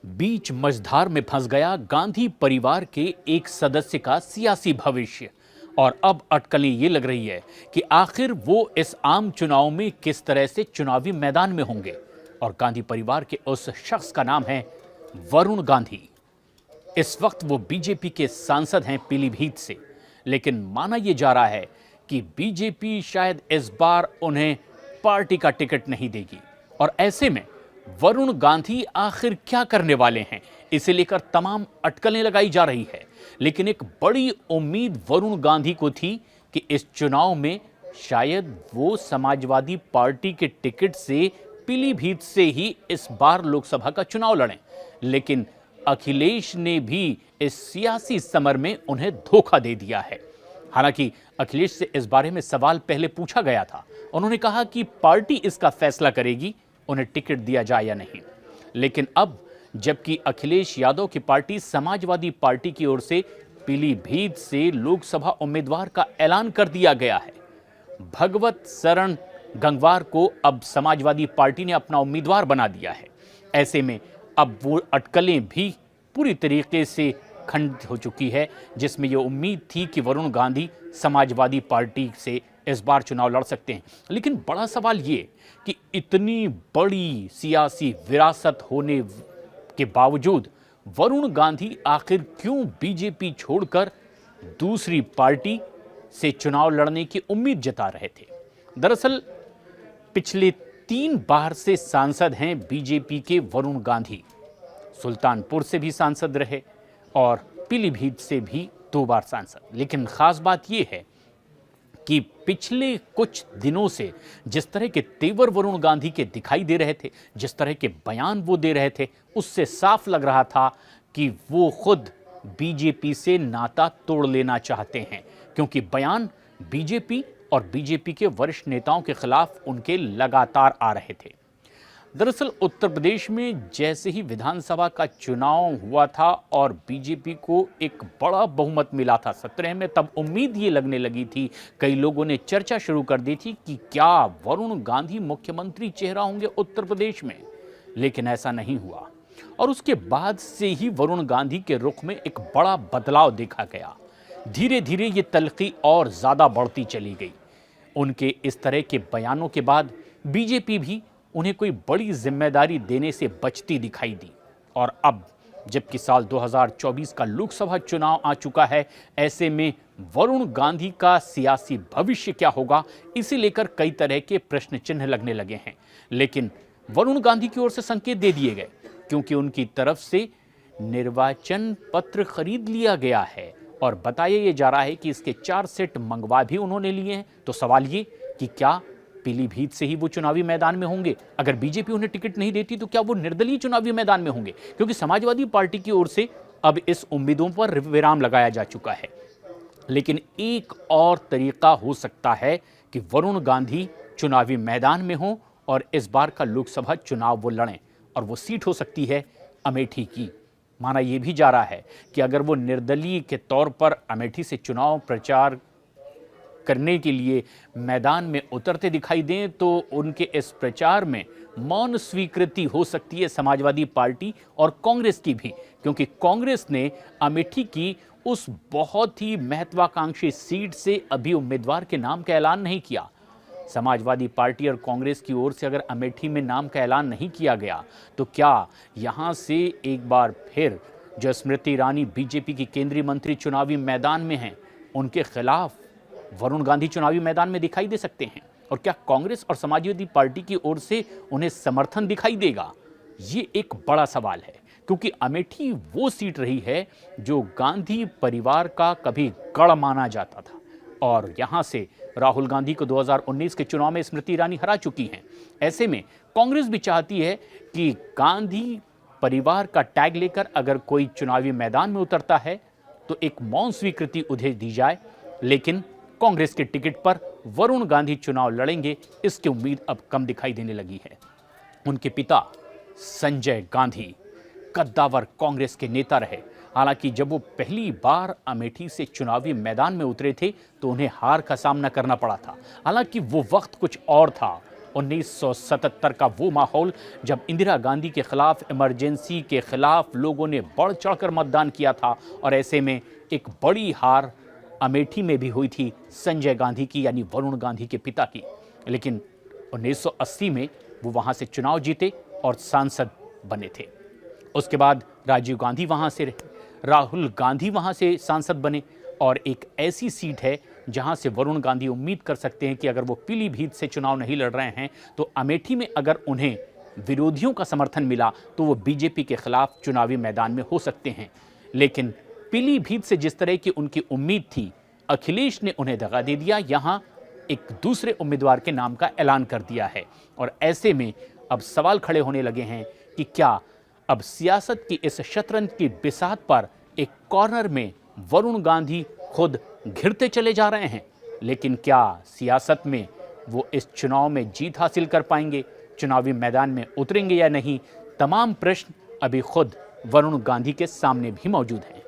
बीच मझधार में फंस गया गांधी परिवार के एक सदस्य का सियासी भविष्य। और अब अटकलें ये लग रही है कि आखिर वो इस आम चुनाव में किस तरह से चुनावी मैदान में होंगे। और गांधी परिवार के उस शख्स का नाम है वरुण गांधी। इस वक्त वो बीजेपी के सांसद हैं पीलीभीत से, लेकिन माना यह जा रहा है कि बीजेपी शायद इस बार उन्हें पार्टी का टिकट नहीं देगी। और ऐसे में वरुण गांधी आखिर क्या करने वाले हैं, इसे लेकर तमाम अटकलें लगाई जा रही है। लेकिन एक बड़ी उम्मीद वरुण गांधी को थी कि इस चुनाव में शायद वो समाजवादी पार्टी के टिकट से पीलीभीत से ही इस बार लोकसभा का चुनाव लड़ें। लेकिन अखिलेश ने भी इस सियासी समर में उन्हें धोखा दे दिया है। हालांकि अखिलेश से इस बारे में सवाल पहले पूछा गया था। उन्होंने कहा कि पार्टी इसका फैसला करेगी उन्हें टिकट दिया जाए या नहीं। लेकिन अब जबकि अखिलेश यादव की पार्टी समाजवादी पार्टी की ओर से पीलीभीत से लोकसभा उम्मीदवार का ऐलान कर दिया गया है। भगवत शरण गंगवार को अब समाजवादी पार्टी ने अपना उम्मीदवार बना दिया है। ऐसे में अब वो अटकलें भी पूरी तरीके से खंडित हो चुकी है, जिसमें यह उम्मीद थी कि वरुण गांधी समाजवादी पार्टी से इस बार चुनाव लड़ सकते हैं। लेकिन बड़ा सवाल ये कि इतनी बड़ी सियासी विरासत होने के बावजूद वरुण गांधी आखिर क्यों बीजेपी छोड़कर दूसरी पार्टी से चुनाव लड़ने की उम्मीद जता रहे थे। दरअसल पिछले 3 बार से सांसद हैं बीजेपी के वरुण गांधी। सुल्तानपुर से भी सांसद रहे और पीलीभीत से भी 2 बार सांसद। लेकिन खास बात यह है कि पिछले कुछ दिनों से जिस तरह के तेवर वरुण गांधी के दिखाई दे रहे थे, जिस तरह के बयान वो दे रहे थे, उससे साफ लग रहा था कि वो खुद बीजेपी से नाता तोड़ लेना चाहते हैं, क्योंकि बयान बीजेपी और बीजेपी के वरिष्ठ नेताओं के खिलाफ उनके लगातार आ रहे थे। दरअसल उत्तर प्रदेश में जैसे ही विधानसभा का चुनाव हुआ था और बीजेपी को एक बड़ा बहुमत मिला था 17 में, तब उम्मीद ये लगने लगी थी, कई लोगों ने चर्चा शुरू कर दी थी कि क्या वरुण गांधी मुख्यमंत्री चेहरा होंगे उत्तर प्रदेश में। लेकिन ऐसा नहीं हुआ और उसके बाद से ही वरुण गांधी के रुख में एक बड़ा बदलाव देखा गया। धीरे धीरे ये तलखी और ज्यादा बढ़ती चली गई। उनके इस तरह के बयानों के बाद बीजेपी भी उन्हें कोई बड़ी जिम्मेदारी देने से बचती दिखाई दी। और अब जबकि साल 2024 का लोकसभा चुनाव आ चुका है, ऐसे में वरुण गांधी का सियासी भविष्य क्या होगा, इसे लेकर कई तरह के प्रश्न चिन्ह लगने लगे हैं। लेकिन वरुण गांधी की ओर से संकेत दे दिए गए, क्योंकि उनकी तरफ से निर्वाचन पत्र खरीद लिया गया है और बताया यह जा रहा है कि इसके 4 सेट मंगवा भी उन्होंने लिए हैं। तो सवाल ये कि क्या पीलीभीत से ही वो चुनावी मैदान में होंगे? अगर बीजेपी उन्हें टिकट नहीं देती तो क्या वो निर्दलीय चुनावी मैदान में होंगे? क्योंकि समाजवादी पार्टी की ओर से अब इस उम्मीदों पर विराम लगाया जा चुका है। लेकिन एक और तरीका हो सकता है कि वरुण गांधी चुनावी मैदान में हो और इस बार का लोकसभा चुनाव वो लड़ें, और वो सीट हो सकती है अमेठी की। माना यह भी जा रहा है कि अगर वो निर्दलीय के तौर पर अमेठी से चुनाव प्रचार करने के लिए मैदान में उतरते दिखाई दें तो उनके इस प्रचार में मौन स्वीकृति हो सकती है समाजवादी पार्टी और कांग्रेस की भी, क्योंकि कांग्रेस ने अमेठी की उस बहुत ही महत्वाकांक्षी सीट से अभी उम्मीदवार के नाम का ऐलान नहीं किया। समाजवादी पार्टी और कांग्रेस की ओर से अगर अमेठी में नाम का ऐलान नहीं किया गया तो क्या यहां से एक बार फिर जो स्मृति ईरानी बीजेपी की केंद्रीय मंत्री चुनावी मैदान में हैं, उनके खिलाफ वरुण गांधी चुनावी मैदान में दिखाई दे सकते हैं? और क्या कांग्रेस और समाजवादी पार्टी की ओर से उन्हें समर्थन दिखाई देगा? ये एक बड़ा सवाल है, क्योंकि अमेठी वो सीट रही है जो गांधी परिवार का कभी गढ़ माना जाता था और यहां से राहुल गांधी को 2019 के चुनाव में स्मृति ईरानी हरा चुकी हैं। ऐसे में कांग्रेस भी चाहती है कि गांधी परिवार का टैग लेकर अगर कोई चुनावी मैदान में उतरता है तो एक मौन स्वीकृति उन्हें दी जाए। लेकिन कांग्रेस के टिकट पर वरुण गांधी चुनाव लड़ेंगे, इसकी उम्मीद अब कम दिखाई देने लगी है। उनके पिता संजय गांधी कद्दावर कांग्रेस के नेता रहे। हालांकि जब वो पहली बार अमेठी से चुनावी मैदान में उतरे थे तो उन्हें हार का सामना करना पड़ा था। हालांकि वो वक्त कुछ और था। 1977 का वो माहौल जब इंदिरा गांधी के खिलाफ, इमरजेंसी के खिलाफ लोगों ने बढ़ चढ़कर मतदान किया था और ऐसे में एक बड़ी हार अमेठी में भी हुई थी संजय गांधी की, यानी वरुण गांधी के पिता की। लेकिन 1980 में वो वहां से चुनाव जीते और सांसद बने थे। उसके बाद राजीव गांधी वहां से रहे, राहुल गांधी वहां से सांसद बने और एक ऐसी सीट है जहां से वरुण गांधी उम्मीद कर सकते हैं कि अगर वो पीलीभीत से चुनाव नहीं लड़ रहे हैं तो अमेठी में अगर उन्हें विरोधियों का समर्थन मिला तो वो बीजेपी के खिलाफ चुनावी मैदान में हो सकते हैं। लेकिन पीलीभीत से जिस तरह की उनकी उम्मीद थी, अखिलेश ने उन्हें दगा दे दिया, यहां एक दूसरे उम्मीदवार के नाम का ऐलान कर दिया है। और ऐसे में अब सवाल खड़े होने लगे हैं कि क्या अब सियासत की इस शतरंज की बिसात पर एक कॉर्नर में वरुण गांधी खुद घिरते चले जा रहे हैं। लेकिन क्या सियासत में वो इस चुनाव में जीत हासिल कर पाएंगे, चुनावी मैदान में उतरेंगे या नहीं? तमाम प्रश्न अभी खुद वरुण गांधी के सामने भी मौजूद हैं।